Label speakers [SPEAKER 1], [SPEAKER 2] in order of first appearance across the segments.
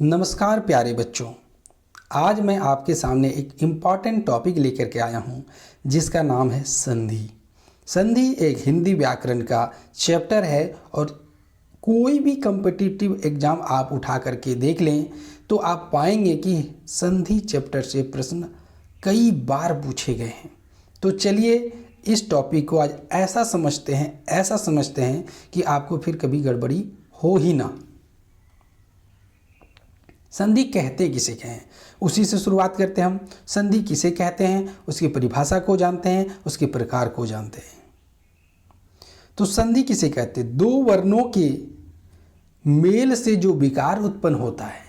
[SPEAKER 1] नमस्कार प्यारे बच्चों। आज मैं आपके सामने एक इम्पॉर्टेंट टॉपिक लेकर के आया हूँ जिसका नाम है संधि। संधि एक हिंदी व्याकरण का चैप्टर है और कोई भी कम्पिटिटिव एग्ज़ाम आप उठा करके देख लें तो आप पाएंगे कि संधि चैप्टर से प्रश्न कई बार पूछे गए हैं। तो चलिए इस टॉपिक को आज ऐसा समझते हैं कि आपको फिर कभी गड़बड़ी हो ही ना। संधि कहते किसे हैं उसी से शुरुआत करते हैं हम। संधि किसे कहते हैं, उसकी परिभाषा को जानते हैं, उसके प्रकार को जानते हैं। तो संधि किसे कहते हैं? दो वर्णों के मेल से जो विकार उत्पन्न होता है,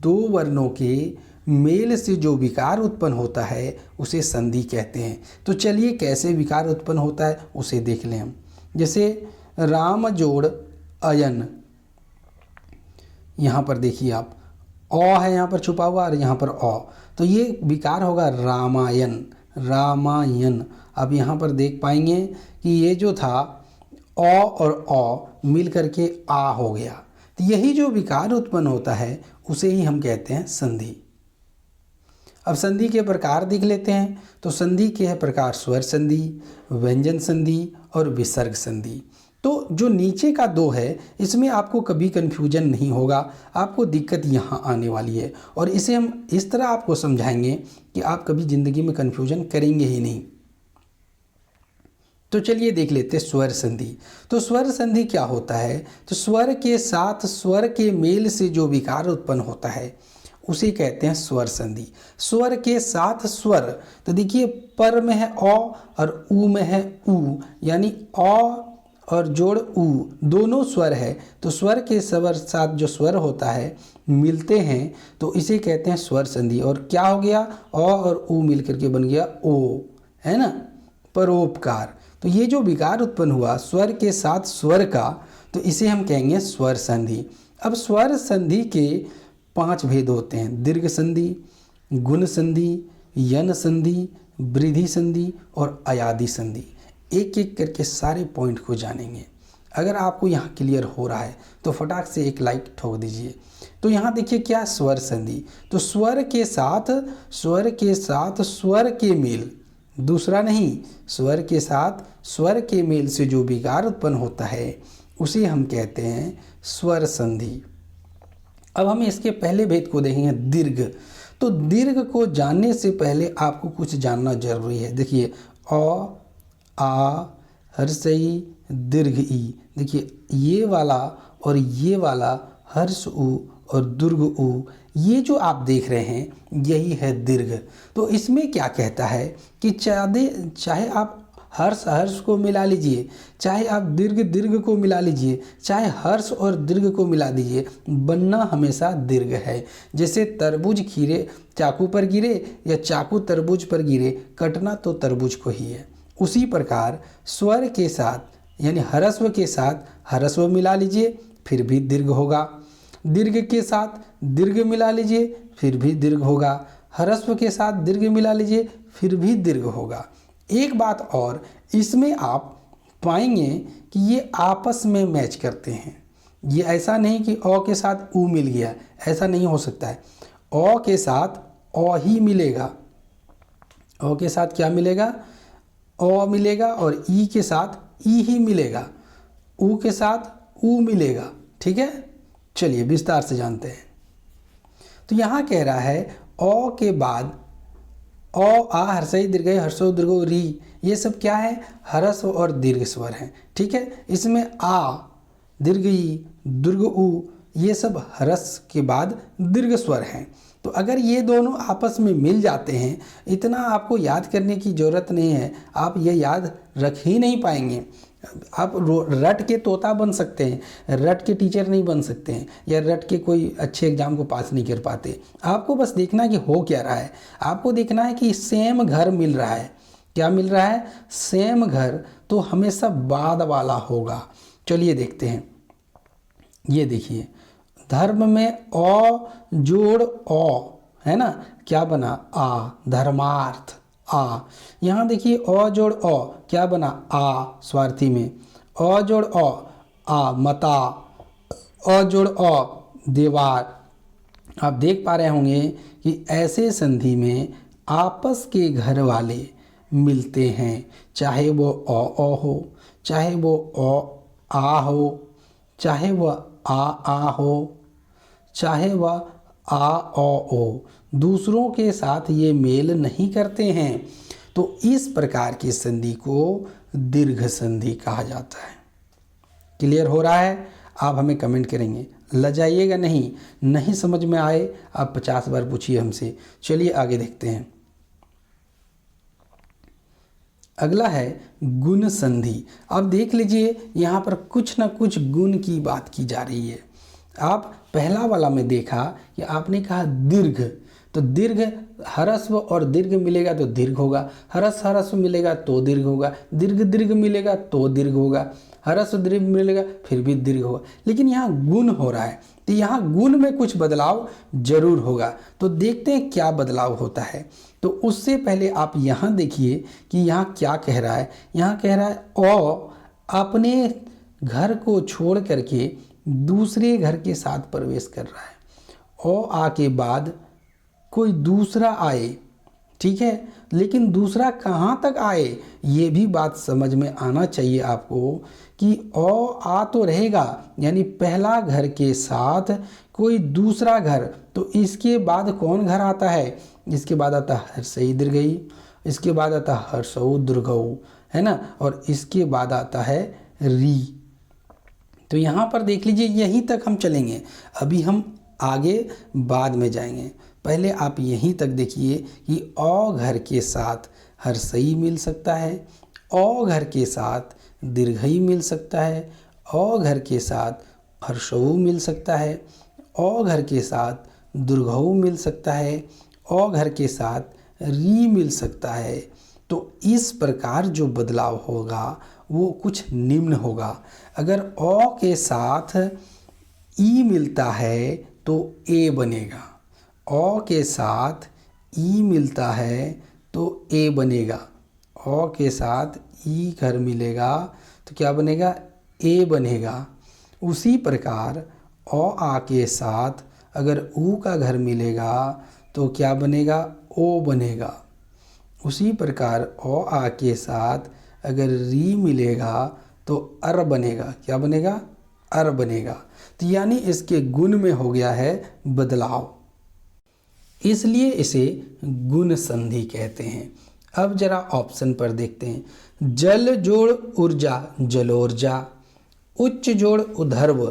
[SPEAKER 1] दो वर्णों के मेल से जो विकार उत्पन्न होता है उसे संधि कहते हैं। तो चलिए कैसे विकार उत्पन्न होता है उसे देख लें हम। जैसे राम जोड़ अयन, यहाँ पर देखिए आप अ है यहाँ पर छुपा हुआ और यहाँ पर अ, तो ये विकार होगा रामायण, रामायण। अब यहाँ पर देख पाएंगे कि ये जो था अ और अ मिल करके आ हो गया। तो यही जो विकार उत्पन्न होता है उसे ही हम कहते हैं संधि। अब संधि के प्रकार देख लेते हैं। तो संधि के है प्रकार स्वर संधि, व्यंजन संधि और विसर्ग संधि। तो जो नीचे का दो है इसमें आपको कभी कन्फ्यूजन नहीं होगा, आपको दिक्कत यहाँ आने वाली है और इसे हम इस तरह आपको समझाएंगे कि आप कभी ज़िंदगी में कन्फ्यूजन करेंगे ही नहीं। तो चलिए देख लेते हैं स्वर संधि। तो स्वर संधि क्या होता है? तो स्वर के साथ स्वर के मेल से जो विकार उत्पन्न होता है उसे कहते हैं स्वर संधि। स्वर के साथ स्वर, तो देखिए पर में है अ और उ में है उ, यानी अ और जोड़ उ दोनों स्वर है। तो स्वर के स्वर साथ जो स्वर होता है मिलते हैं तो इसे कहते हैं स्वर संधि। और क्या हो गया? अ और उ मिल करके बन गया ओ, है ना, परोपकार। तो ये जो विकार उत्पन्न हुआ स्वर के साथ स्वर का, तो इसे हम कहेंगे स्वर संधि। अब स्वर संधि के 5 भेद होते हैं: दीर्घ संधि, गुण संधि, यन संधि, वृद्धि संधि और अयादि संधि। एक एक करके सारे पॉइंट को जानेंगे। अगर आपको यहाँ क्लियर हो रहा है तो फटाक से एक लाइक ठोक दीजिए। तो यहाँ देखिए क्या स्वर संधि, तो स्वर के साथ स्वर के मेल, दूसरा नहीं, स्वर के साथ स्वर के मेल से जो विकार उत्पन्न होता है उसे हम कहते हैं स्वर संधि। अब हम इसके पहले भेद को देखेंगे दीर्घ। तो दीर्घ को जानने से पहले आपको कुछ जानना जरूरी है। देखिए अ आ हर्षई दीर्घ ई, देखिए ये वाला और ये वाला हर्ष उ और दीर्घ उ, ये जो आप देख रहे हैं यही है दीर्घ। तो इसमें क्या कहता है कि चाहे आप हर्ष को मिला लीजिए, चाहे आप दीर्घ को मिला लीजिए, चाहे हर्ष और दीर्घ को मिला दीजिए, बनना हमेशा दीर्घ है। जैसे तरबूज खीरे चाकू पर गिरे या चाकू तरबूज पर गिरे, कटना तो तरबूज को ही है। उसी प्रकार स्वर के साथ यानी ह्रस्व के साथ ह्रस्व मिला लीजिए फिर भी दीर्घ होगा, दीर्घ के साथ दीर्घ मिला लीजिए फिर भी दीर्घ होगा, ह्रस्व के साथ दीर्घ मिला लीजिए फिर भी दीर्घ होगा। एक बात और, इसमें आप पाएंगे कि ये आपस में मैच करते हैं। ये ऐसा नहीं कि अ के साथ उ मिल गया, ऐसा नहीं हो सकता है। अ के साथ अ ही मिलेगा, अ के साथ क्या मिलेगा? अ मिलेगा और ई के साथ ई ही मिलेगा, उ के साथ उ मिलेगा। ठीक है, चलिए विस्तार से जानते हैं। तो यहाँ कह रहा है अ के बाद अ आ हर्षई दीर्घई हर्षो दीर्घो री, ये सब क्या है? ह्रस्व और दीर्घ स्वर हैं। ठीक है, इसमें आ दीर्घ ई दीर्घ उ ये सब ह्रस्व के बाद दीर्घ स्वर हैं। तो अगर ये दोनों आपस में मिल जाते हैं, इतना आपको याद करने की ज़रूरत नहीं है, आप ये याद रख ही नहीं पाएंगे। आप रट के तोता बन सकते हैं, रट के टीचर नहीं बन सकते हैं, या रट के कोई अच्छे एग्जाम को पास नहीं कर पाते। आपको बस देखना है कि हो क्या रहा है, आपको देखना है कि सेम घर मिल रहा है। क्या मिल रहा है? सेम घर, तो हमेशा बाद वाला होगा। चलिए देखते हैं। ये देखिए धर्म में अ जोड़ अ, है ना, क्या बना? आ, धर्मार्थ आ। यहाँ देखिए अ जोड़ अ क्या बना? आ, स्वार्थी में। अ जोड़ अ आ, मता। अ जोड़ अ, देवार। आप देख पा रहे होंगे कि ऐसे संधि में आपस के घर वाले मिलते हैं, चाहे वो ओ हो, चाहे वो ओ आ हो, चाहे वह आ हो, चाहे वह आ ओ, दूसरों के साथ ये मेल नहीं करते हैं। तो इस प्रकार की संधि को दीर्घ संधि कहा जाता है। क्लियर हो रहा है? आप हमें कमेंट करेंगे, लजाइएगा नहीं, नहीं समझ में आए आप 50 बार पूछिए हमसे। चलिए आगे देखते हैं। अगला है गुण संधि। अब देख लीजिए यहाँ पर कुछ ना कुछ गुण की बात की जा रही है। आप पहला वाला में देखा कि आपने कहा दीर्घ, तो दीर्घ ह्रस्व और दीर्घ मिलेगा तो दीर्घ होगा, ह्रस्व मिलेगा तो दीर्घ होगा, दीर्घ मिलेगा तो दीर्घ होगा, ह्रस्व दीर्घ मिलेगा फिर भी दीर्घ होगा। लेकिन यहाँ गुण हो रहा है, तो यहाँ गुण में कुछ बदलाव जरूर होगा। तो देखते हैं क्या बदलाव होता है। तो उससे पहले आप यहाँ देखिए कि यहाँ क्या कह रहा है। यहाँ कह रहा है ओ अपने घर को छोड़ करके दूसरे घर के साथ प्रवेश कर रहा है। ओ आ के बाद कोई दूसरा आए, ठीक है, लेकिन दूसरा कहाँ तक आए ये भी बात समझ में आना चाहिए आपको कि ओ आ तो रहेगा, यानी पहला घर के साथ कोई दूसरा घर, तो इसके बाद कौन घर आता है? इसके बाद आता है हर्षई दीर्घई, इसके बाद आता है हर्षऊ दीर्घऊ, है ना, और इसके बाद आता है री। तो यहाँ पर देख लीजिए यहीं तक हम चलेंगे, अभी हम आगे बाद में जाएंगे। पहले आप यहीं तक देखिए कि औ घर के साथ हर्षई मिल सकता है, औ घर के साथ दीर्घई मिल सकता है, औ घर के साथ हर्षऊ मिल सकता है, औ घर के साथ दीर्घऊ मिल सकता है, औ घर के साथ री मिल सकता है। तो इस प्रकार जो बदलाव होगा वो कुछ निम्न होगा। अगर ओ के साथ ई मिलता है तो ए बनेगा, ओ के साथ ई मिलता है तो ए बनेगा, ओ के साथ ई घर मिलेगा तो क्या बनेगा? ए बनेगा। उसी प्रकार ओ आ के साथ अगर ऊ का घर मिलेगा तो क्या बनेगा? ओ बनेगा। उसी प्रकार ओ आ के साथ अगर री मिलेगा तो अर बनेगा। क्या बनेगा? अर बनेगा। तो यानी इसके गुण में हो गया है बदलाव, इसलिए इसे गुण संधि कहते हैं। अब जरा ऑप्शन पर देखते हैं। जल जोड़ ऊर्जा जलोर्जा, उच्च जोड़ उधर्व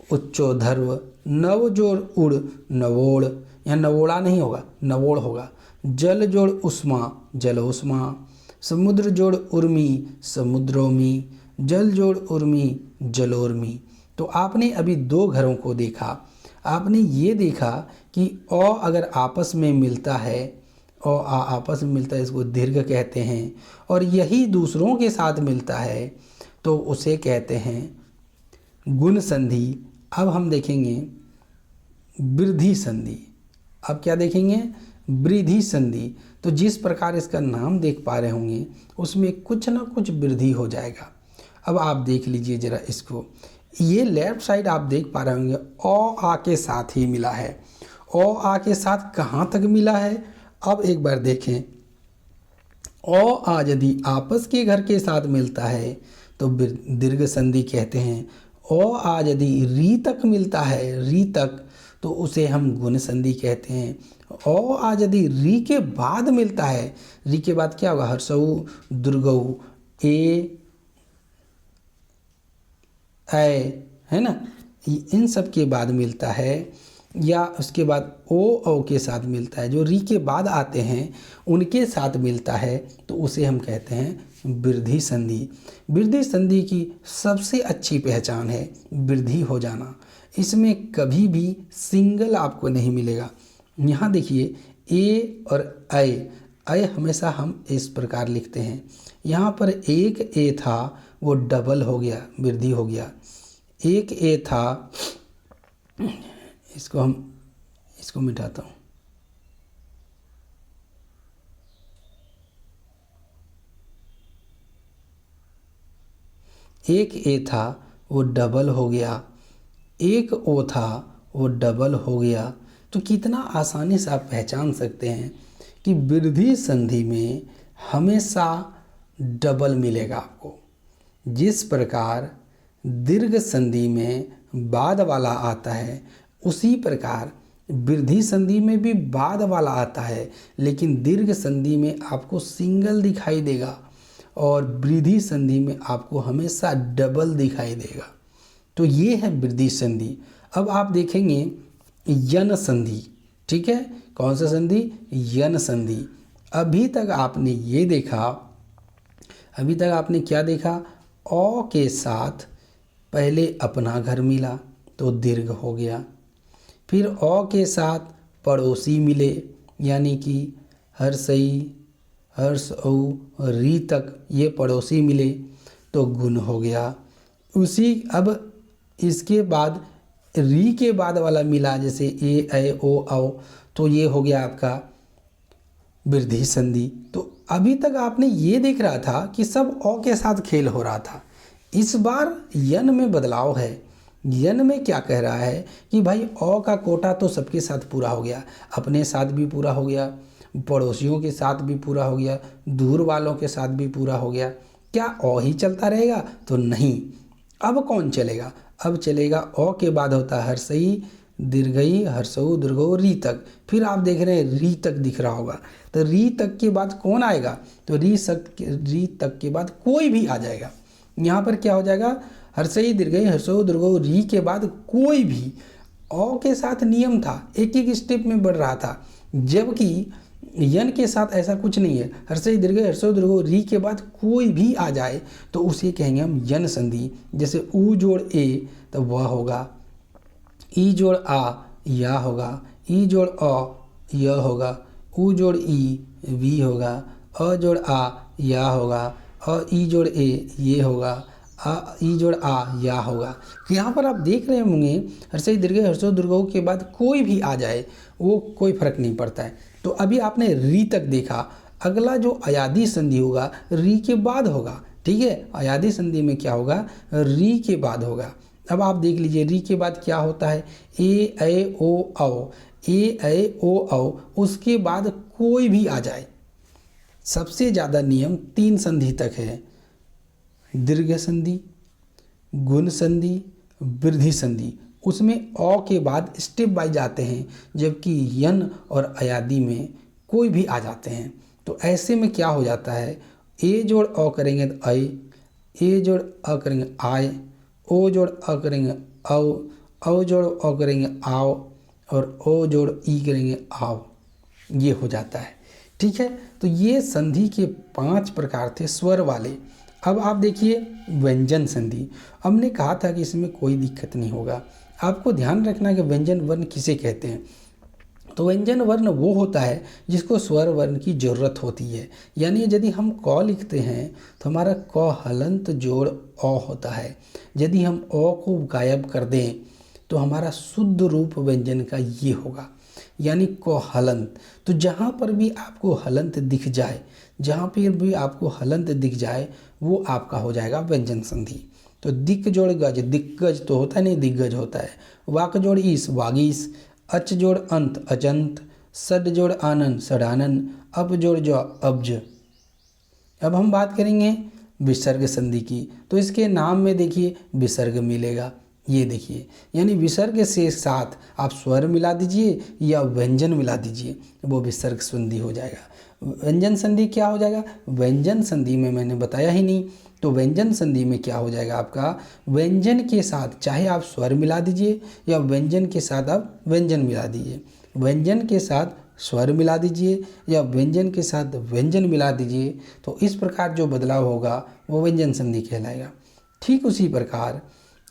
[SPEAKER 1] उच्चोधर्व, नव जोड़ उड़ नवोड़, यहाँ नवोड़ा नहीं होगा नवोड़ होगा। जल जोड़ उष्मा जलोष्मा, समुद्र जोड़ उर्मी समुद्रोमी, जल जोड़ उर्मी जलोर्मी। तो आपने अभी दो घरों को देखा। आपने ये देखा कि ओ अगर आपस में मिलता है, ओ आ आपस में मिलता है, इसको दीर्घ कहते हैं, और यही दूसरों के साथ मिलता है तो उसे कहते हैं गुण संधि। अब हम देखेंगे वृद्धि संधि। अब क्या देखेंगे? वृद्धि संधि। तो जिस प्रकार इसका नाम देख पा रहे होंगे उसमें कुछ ना कुछ वृद्धि हो जाएगा। अब आप देख लीजिए जरा इसको, ये लेफ्ट साइड आप देख पा रहे होंगे ओ आ के साथ ही मिला है। ओ आ के साथ कहाँ तक मिला है? अब एक बार देखें, ओ आ यदि आपस के घर के साथ मिलता है तो दीर्घ संधि कहते हैं। ओ आ यदि री तक मिलता है, री तक, तो उसे हम गुण संधि कहते हैं। ओ आ यदि री के बाद मिलता है, री के बाद क्या होगा? हर्षऊ दीर्घऊ ए है ना, इन सब के बाद मिलता है, या उसके बाद ओ के साथ मिलता है, जो री के बाद आते हैं उनके साथ मिलता है, तो उसे हम कहते हैं वृद्धि संधि। वृद्धि संधि की सबसे अच्छी पहचान है वृद्धि हो जाना। इसमें कभी भी सिंगल आपको नहीं मिलेगा। यहाँ देखिए ए और अय हमेशा हम इस प्रकार लिखते हैं। यहाँ पर एक ए था वो डबल हो गया, वृद्धि हो गया। एक ए था, इसको मिटाता हूँ। एक ए था वो डबल हो गया, एक ओ था वो डबल हो गया, तो कितना आसानी से आप पहचान सकते हैं कि वृद्धि संधि में हमेशा डबल मिलेगा आपको। जिस प्रकार दीर्घ संधि में बाद वाला आता है, उसी प्रकार वृद्धि संधि में भी बाद वाला आता है, लेकिन दीर्घ संधि में आपको सिंगल दिखाई देगा और वृद्धि संधि में आपको हमेशा डबल दिखाई देगा। तो ये है वृद्धि संधि। अब आप देखेंगे यन संधि, ठीक है, कौन सा संधि? यन संधि। अभी तक आपने ये देखा, अभी तक आपने क्या देखा? अ के साथ पहले अपना घर मिला तो दीर्घ हो गया, फिर अ के साथ पड़ोसी मिले यानी कि हर्षई, हर्षऊ, री तक ये पड़ोसी मिले तो गुण हो गया। उसी अब इसके बाद री के बाद वाला मिला, जैसे ए, ऐ, ओ, औ, तो ये हो गया आपका वृद्धि संधि। तो अभी तक आपने ये देख रहा था कि सब अ के साथ खेल हो रहा था। इस बार यन में बदलाव है। यन में क्या कह रहा है कि भाई अ का कोटा तो सबके साथ पूरा हो गया, अपने साथ भी पूरा हो गया, पड़ोसियों के साथ भी पूरा हो गया, दूर वालों के साथ भी पूरा हो गया। क्या अ ही चलता रहेगा? तो नहीं। अब कौन चलेगा? अब चलेगा अ के बाद होता है हर्षई, दीर्घई, हर्षऊ, दीर्घऊ, री तक। फिर आप देख रहे हैं री तक दिख रहा होगा, तो री तक के बाद कौन आएगा? तो री तक के बाद कोई भी आ जाएगा। यहाँ पर क्या हो जाएगा? हर्षई, दीर्घई, हर्षऊ, दीर्घऊ, री के बाद कोई भी। अ के साथ नियम था, एक एक स्टेप में बढ़ रहा था, जबकि यन के साथ ऐसा कुछ नहीं है। हर्षई, दीर्घई, हर्षऊ, दीर्घऊ, री के बाद कोई भी आ जाए तो उसे कहेंगे हम यन संधि। जैसे उ जोड़ ए तो वह होगा, ई जोड़ आ या होगा, ई जोड़ अ यह होगा, उ जोड़ ई वी होगा, अ जोड़ आ या होगा, अ ई जोड़ ए ये होगा, आ ई जोड़ आ या होगा। यहाँ पर आप देख रहे होंगे हर्षई, दीर्घई, हर्षऊ, दीर्घऊ के बाद कोई भी आ जाए वो कोई फर्क नहीं पड़ता है। तो अभी आपने री तक देखा, अगला जो अयादी संधि होगा री के बाद होगा, ठीक है। अयादी संधि में क्या होगा? री के बाद होगा। अब आप देख लीजिए री के बाद क्या होता है? ए, ऐ, ओ, औ, ए, ऐ, ओ, औ, उसके बाद कोई भी आ जाए। सबसे ज़्यादा नियम 3 संधि तक है, दीर्घ संधि, गुण संधि, वृद्धि संधि। उसमें अ के बाद स्टेप बाय जाते हैं, जबकि यन और अयादी में कोई भी आ जाते हैं। तो ऐसे में क्या हो जाता है? ए जोड़ अ करेंगे तो ऐ, ए जोड़ अ करेंगे आय, ओ जोड़ अ करेंगे औ जोड़ अ करेंगे आओ, और ओ जोड़ ई करेंगे आओ, ये हो जाता है, ठीक है। तो ये संधि के 5 प्रकार थे स्वर वाले। अब आप देखिए व्यंजन संधि। हमने कहा था कि इसमें कोई दिक्कत नहीं होगा। आपको ध्यान रखना कि व्यंजन वर्ण किसे कहते हैं। तो व्यंजन वर्ण वो होता है जिसको स्वर वर्ण की ज़रूरत होती है। यानी यदि हम क लिखते हैं तो हमारा क हलंत जोड़ अ होता है। यदि हम अ को गायब कर दें तो हमारा शुद्ध रूप व्यंजन का ये होगा, यानी क हलंत। तो जहाँ पर भी आपको हलंत दिख जाए, जहाँ पर भी आपको हलंत दिख जाए वो आपका हो जाएगा व्यंजन संधि। तो दिक जोड़ गज, दिग्गज तो होता नहीं, दिग्गज होता है। वाक जोड़ ईस, वागीस। अच जोड़ अंत, अजंत। सड जोड़ आनन, सडानन। अप जोड़ ज, अब्ज। अब हम बात करेंगे विसर्ग संधि की। तो इसके नाम में देखिए विसर्ग मिलेगा, ये देखिए, यानी विसर्ग से साथ आप स्वर मिला दीजिए या व्यंजन मिला दीजिए, वो विसर्ग संधि हो जाएगा। व्यंजन संधि क्या हो जाएगा? व्यंजन संधि में मैंने बताया ही नहीं। तो व्यंजन संधि में क्या हो जाएगा आपका? व्यंजन के साथ चाहे आप स्वर मिला दीजिए या व्यंजन के साथ आप व्यंजन मिला दीजिए, व्यंजन के साथ स्वर मिला दीजिए या व्यंजन के साथ व्यंजन मिला दीजिए, तो इस प्रकार जो बदलाव होगा वो व्यंजन संधि कहलाएगा। ठीक उसी प्रकार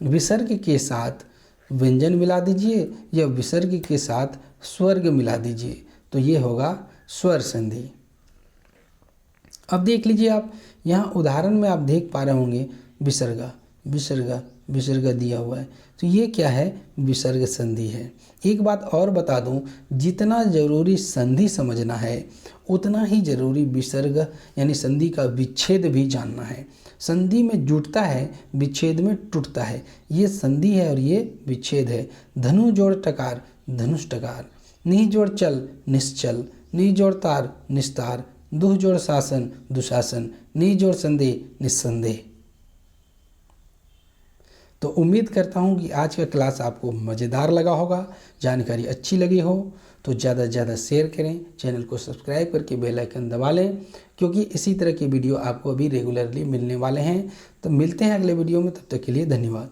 [SPEAKER 1] विसर्ग के साथ व्यंजन मिला दीजिए या विसर्ग के साथ स्वर्ग मिला दीजिए, तो ये होगा स्वर संधि। अब देख लीजिए आप, यहाँ उदाहरण में आप देख पा रहे होंगे विसर्ग, विसर्ग, विसर्ग दिया हुआ है। तो ये क्या है? विसर्ग संधि है। एक बात और बता दूं, जितना ज़रूरी संधि समझना है उतना ही ज़रूरी विसर्ग यानी संधि का विच्छेद भी जानना है। संधि में जुटता है, विच्छेद में टूटता है। ये संधि है और ये विच्छेद है। धनु जोड़ टकार, धनुष टकार। नी जोड़ चल निश्चल, नी जोड़ तार निस्तार, दुह जोड़ शासन दुशासन, नी जोड़ संदेह निस्संदेह। तो उम्मीद करता हूँ कि आज का क्लास आपको मज़ेदार लगा होगा, जानकारी अच्छी लगी हो तो ज़्यादा से ज़्यादा शेयर करें, चैनल को सब्सक्राइब करके बेल आइकन दबा लें, क्योंकि इसी तरह की वीडियो आपको अभी रेगुलरली मिलने वाले हैं। तो मिलते हैं अगले वीडियो में, तब तक के लिए धन्यवाद।